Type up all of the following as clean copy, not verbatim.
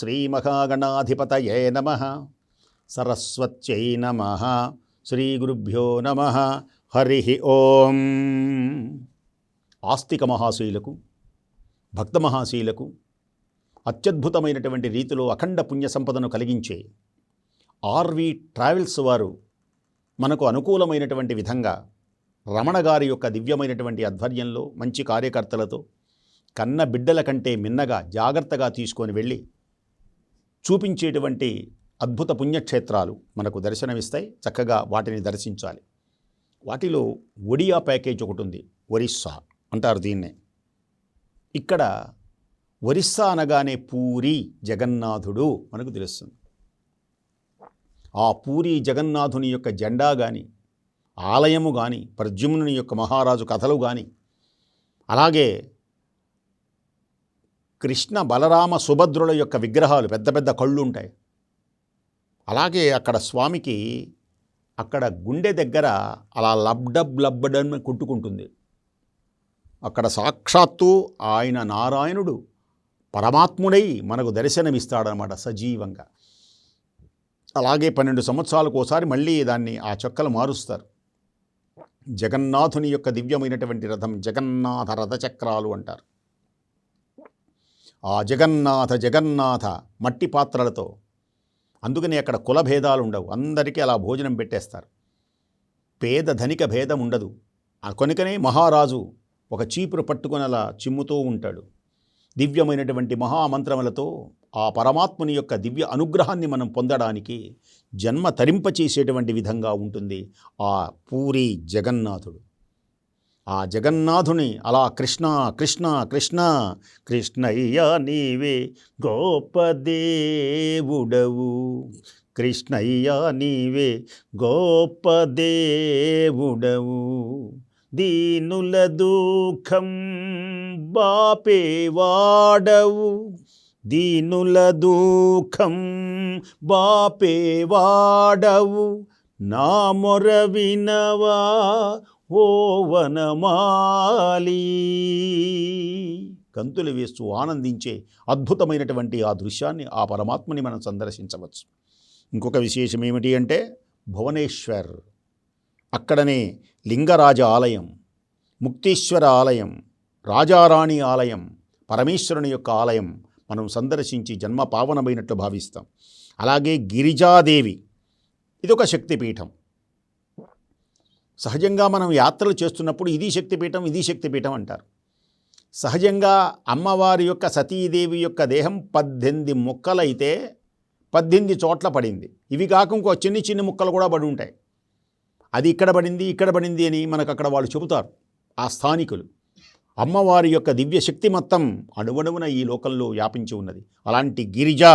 శ్రీమహాగణాధిపతయే నమః. సరస్వత్యై నమః. శ్రీగురుభ్యో నమః. హరి ఓం. ఆస్తిక మహాశయులకు, భక్త మహాశయులకు అత్యద్భుతమైనటువంటి రీతిలో అఖండ పుణ్య సంపదను కలిగించే ఆర్వి ట్రావెల్స్ వారు మనకు అనుకూలమైనటువంటి విధంగా రమణ గారి యొక్క దివ్యమైనటువంటి ఆధ్వర్యంలో మంచి కార్యకర్తలతో కన్న బిడ్డల కంటే మిన్నగా జాగ్రత్తగా తీసుకొని వెళ్ళి చూపించేటువంటి అద్భుత పుణ్యక్షేత్రాలు మనకు దర్శనమిస్తాయి. చక్కగా వాటిని దర్శించాలి. వాటిలో ఒడియా ప్యాకేజ్ ఒకటి ఉంది. ఒరిస్సా అంటారు దీన్నే. ఇక్కడ ఒరిస్సా అనగానే పూరి జగన్నాథుడు మనకు తెలుస్తుంది. ఆ పూరి జగన్నాథుని యొక్క జెండా కానీ, ఆలయము కానీ, ప్రద్యుమ్నుని యొక్క మహారాజు కథలు కానీ, అలాగే కృష్ణ బలరామ సుభద్రుల యొక్క విగ్రహాలు, పెద్ద పెద్ద కళ్ళు ఉంటాయి. అలాగే అక్కడ స్వామికి అక్కడ గుండె దగ్గర అలా లబ్డని కొట్టుకుంటుంది. అక్కడ సాక్షాత్తు ఆయన నారాయణుడు పరమాత్ముడై మనకు దర్శనమిస్తాడనమాట సజీవంగా. అలాగే 12 సంవత్సరాలకు ఒకసారి మళ్ళీ దాన్ని ఆ చొక్కలు మారుస్తారు. జగన్నాథుని యొక్క దివ్యమైనటువంటి రథం జగన్నాథ రథచక్రాలు అంటారు. ఆ జగన్నాథ మట్టి పాత్రలతో, అందుకని అక్కడ కుల భేదాలు ఉండవు. అందరికీ అలా భోజనం పెట్టేస్తారు. పేద ధనిక భేదం ఉండదు. కొనుకనే మహారాజు ఒక చీపురు పట్టుకొని అలా చిమ్ముతూ ఉంటాడు. దివ్యమైనటువంటి మహామంత్రములతో ఆ పరమాత్ముని యొక్క దివ్య అనుగ్రహాన్ని మనం పొందడానికి జన్మ తరింపచేసేటువంటి విధంగా ఉంటుంది ఆ పూరి జగన్నాథుడు. ఆ జగన్నాథుని అలా కృష్ణ కృష్ణ కృష్ణ కృష్ణయ్య నీవే గోపదేవుడవు, కృష్ణయ్య నీవే గోపదేవుడవు, దీనుల దుఃఖం బాపేవాడవు, దీనుల దుఃఖం బాపేవాడవు, నా మొర వినవా ఓ వనమాలి. గంతులు వేస్తూ ఆనందించే అద్భుతమైనటువంటి ఆ దృశ్యాన్ని, ఆ పరమాత్మని మనం సందర్శించవచ్చు. ఇంకొక విశేషం ఏమిటి అంటే భువనేశ్వర్, అక్కడనే లింగరాజ ఆలయం, ముక్తేశ్వర ఆలయం, రాజారాణి ఆలయం, పరమేశ్వరుని యొక్క ఆలయం మనం సందర్శించి జన్మ పావనమైనట్లు భావిస్తాం. అలాగే గిరిజాదేవి, ఇదొక శక్తిపీఠం. సహజంగా మనం యాత్రలు చేస్తున్నప్పుడు ఇది శక్తిపీఠం, ఇది శక్తిపీఠం అంటారు. సహజంగా అమ్మవారి యొక్క సతీదేవి యొక్క దేహం 18 ముక్కలైతే 18 చోట్ల పడింది. ఇవి కాక ఇంకో చిన్ని చిన్ని ముక్కలు కూడా పడి ఉంటాయి. అది ఇక్కడ పడింది, ఇక్కడ పడింది అని మనకు అక్కడ వాళ్ళు చెబుతారు ఆ స్థానికులు. అమ్మవారి యొక్క దివ్యశక్తి మొత్తం అణువణువున ఈ లోకంలో వ్యాపించి ఉన్నది. అలాంటి గిరిజా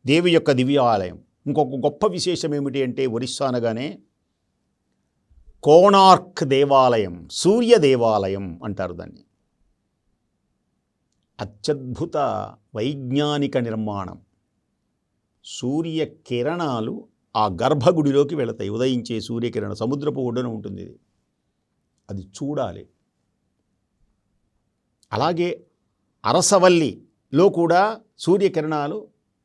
దేవి యొక్క దివ్య ఆలయం. ఇంకొక గొప్ప విశేషం ఏమిటి అంటే ఒరిస్సా అనగానే కోణార్క్ దేవాలయం, సూర్య దేవాలయం అంటారు దాన్ని. అత్యద్భుత వైజ్ఞానిక నిర్మాణం. సూర్య కిరణాలు ఆ గర్భగుడిలోకి వెళతాయి. ఉదయించే సూర్యకిరణ సముద్రపు ఒడ్డున ఉంటుంది. అది చూడాలి. అలాగే అరసవల్లిలో కూడా సూర్యకిరణాలు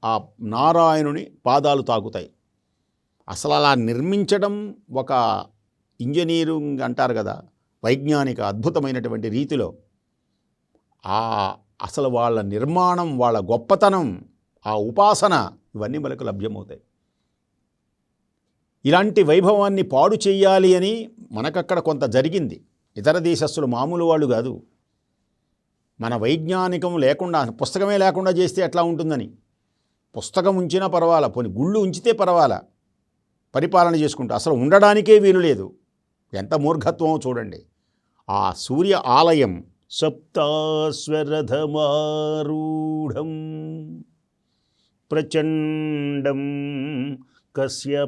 ఆ నారాయణుని పాదాలు తాకుతాయి. అసలు అలా నిర్మించడం ఒక ఇంజనీరింగ్ అంటారు కదా, వైజ్ఞానిక అద్భుతమైనటువంటి రీతిలో అసలు వాళ్ళ నిర్మాణం, వాళ్ళ గొప్పతనం, ఆ ఉపాసన ఇవన్నీ మనకు లభ్యమవుతాయి. ఇలాంటి వైభవాన్ని పాడు చేయాలి అని మనకక్కడ కొంత జరిగింది. ఇతర దేశస్తులు మామూలు వాళ్ళు కాదు. మన వైజ్ఞానికం లేకుండా, పుస్తకమే లేకుండా చేస్తే ఎట్లా ఉంటుందని, పుస్తకం ఉంచినా పర్వాలా, పోనీ గుళ్ళు ఉంచితే పర్వాలా, పరిపాలన చేసుకుంటూ అసలు ఉండడానికే వీలు లేదు. ఎంత మూర్ఘత్వమో చూడండి. ఆ సూర్య ఆలయం సప్తాశ్వరథమారూఢం ప్రచండం కశ్యపాత్మజం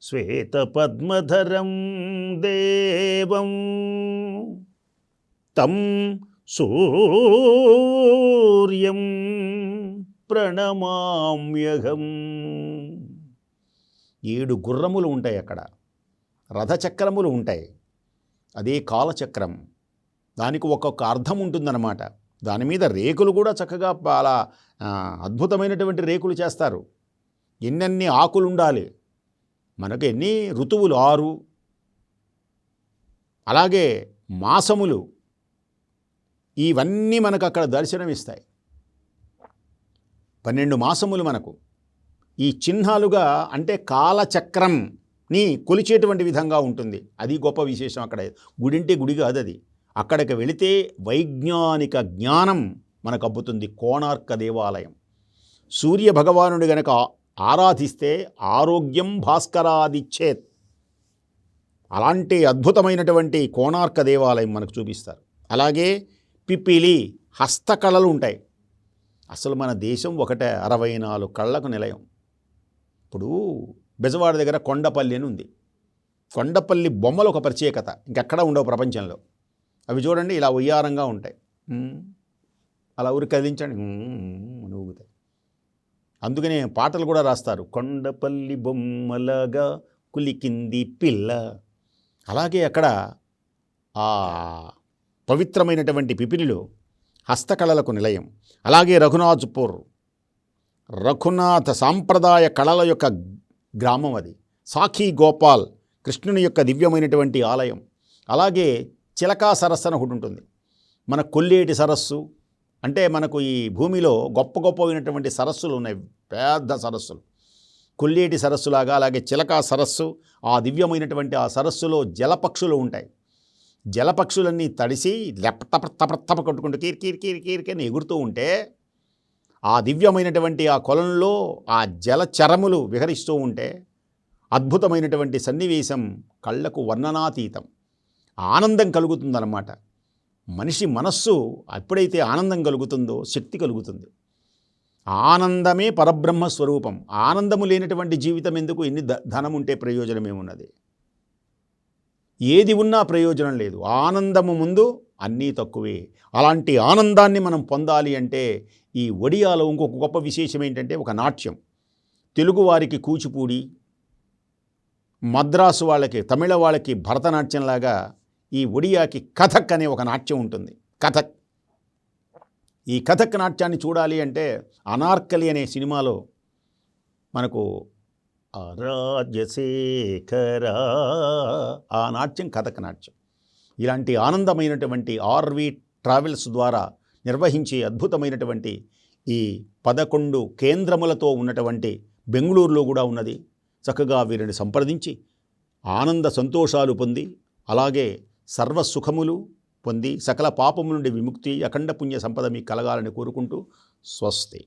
శ్వేతపద్మధరం దేవం తం సూర్యం ప్రణమామ్యహం. 7 గుర్రములు ఉంటాయి అక్కడ, రథచక్రములు ఉంటాయి. అదే కాలచక్రం. దానికి ఒక్కొక్క అర్థం ఉంటుందన్నమాట. దాని మీద రేకులు కూడా చక్కగా చాలా అద్భుతమైనటువంటి రేకులు చేస్తారు. ఎన్నెన్ని ఆకులు ఉండాలి, మనకు ఎన్ని ఋతువులు 6, అలాగే మాసములు, ఇవన్నీ మనకు అక్కడ దర్శనమిస్తాయి. 12 మాసములు మనకు ఈ చిహ్నాలుగా, అంటే కాలచక్రంని కొలిచేటువంటి విధంగా ఉంటుంది. అది గొప్ప విశేషం. అక్కడ గుడింటే గుడి కాదు అది. అక్కడికి వెళితే వైజ్ఞానిక జ్ఞానం మనకు అబ్బుతుంది. కోణార్క దేవాలయం, సూర్య భగవానుడి గనక ఆరాధిస్తే ఆరోగ్యం భాస్కరాదిచ్చేత్, అలాంటి అద్భుతమైనటువంటి కోణార్క దేవాలయం మనకు చూపిస్తారు. అలాగే పిపిలి హస్తకళలు ఉంటాయి. అసలు మన దేశం ఒకటే, 64 కళ్ళకు నిలయం. ఇప్పుడు బెజవాడ దగ్గర కొండపల్లి అని ఉంది. కొండపల్లి బొమ్మలు ఒక ప్రత్యేకత, ఇంకెక్కడా ఉండవు ప్రపంచంలో. అవి చూడండి, ఇలా ఉయ్యారంగా ఉంటాయి. అలా ఊరికి కదిలించండి, ఊగుతాయి. అందుకనే పాటలు కూడా రాస్తారు, కొండపల్లి బొమ్మలగా కులికింది పిల్ల. అలాగే అక్కడ ఆ పవిత్రమైనటువంటి పిపిలిలో హస్తకళలకు నిలయం. అలాగే రఘునాథ్పూర్, రఘునాథ సాంప్రదాయ కళల యొక్క గ్రామం అది. సాఖీ గోపాల్, కృష్ణుని యొక్క దివ్యమైనటువంటి ఆలయం. అలాగే చిలకా సరస్సు అని ఒకటి ఉంటుంది. మన కొల్లేటి సరస్సు అంటే మనకు ఈ భూమిలో గొప్ప గొప్పమైనటువంటి సరస్సులు ఉన్నాయి, పెద్ద సరస్సులు. కొల్లేటి సరస్సులాగా అలాగే చిలకా సరస్సు, ఆ దివ్యమైనటువంటి ఆ సరస్సులో జలపక్షులు ఉంటాయి. జలపక్షులన్నీ తడిసి తప కొట్టుకుంటూ కీర్కీర్కీర్కీర్కని ఎగురుతూ ఉంటే ఆ దివ్యమైనటువంటి ఆ కొలంలో ఆ జలచరములు విహరిస్తూ ఉంటే అద్భుతమైనటువంటి సన్నివేశం కళ్ళకు వర్ణనాతీతం. ఆనందం కలుగుతుందన్నమాట. మనిషి మనస్సు ఎప్పుడైతే ఆనందం కలుగుతుందో శక్తి కలుగుతుంది. ఆనందమే పరబ్రహ్మ స్వరూపం. ఆనందము లేనటువంటి జీవితం ఎందుకు? ఎన్ని ధనం ఉంటే ప్రయోజనమేమున్నది? ఏది ఉన్నా ప్రయోజనం లేదు. ఆనందము ముందు అన్నీ తక్కువే. అలాంటి ఆనందాన్ని మనం పొందాలి అంటే ఈ ఒడియాలో ఇంకొక గొప్ప విశేషం ఏంటంటే ఒక నాట్యం. తెలుగు వారికి కూచిపూడి, మద్రాసు వాళ్ళకి, తమిళ వాళ్ళకి భరతనాట్యంలాగా ఈ ఒడియాకి కథక్ అనే ఒక నాట్యం ఉంటుంది. కథక్. ఈ కథక్ నాట్యాన్ని చూడాలి అంటే అనార్కలి అనే సినిమాలో మనకు రాజశేఖర, ఆ నాట్యం కథక్ నాట్యం. ఇలాంటి ఆనందమైనటువంటి ఆర్వి ట్రావెల్స్ ద్వారా నిర్వహించే అద్భుతమైనటువంటి ఈ 11 కేంద్రములతో ఉన్నటువంటి బెంగళూరులో కూడా ఉన్నది. చక్కగా వీరిని సంప్రదించి ఆనంద సంతోషాలు పొంది, అలాగే సర్వసుఖములు పొంది, సకల పాపము నుండి విముక్తి, అఖండ పుణ్య సంపద మీకు కలగాలని కోరుకుంటూ స్వస్తి.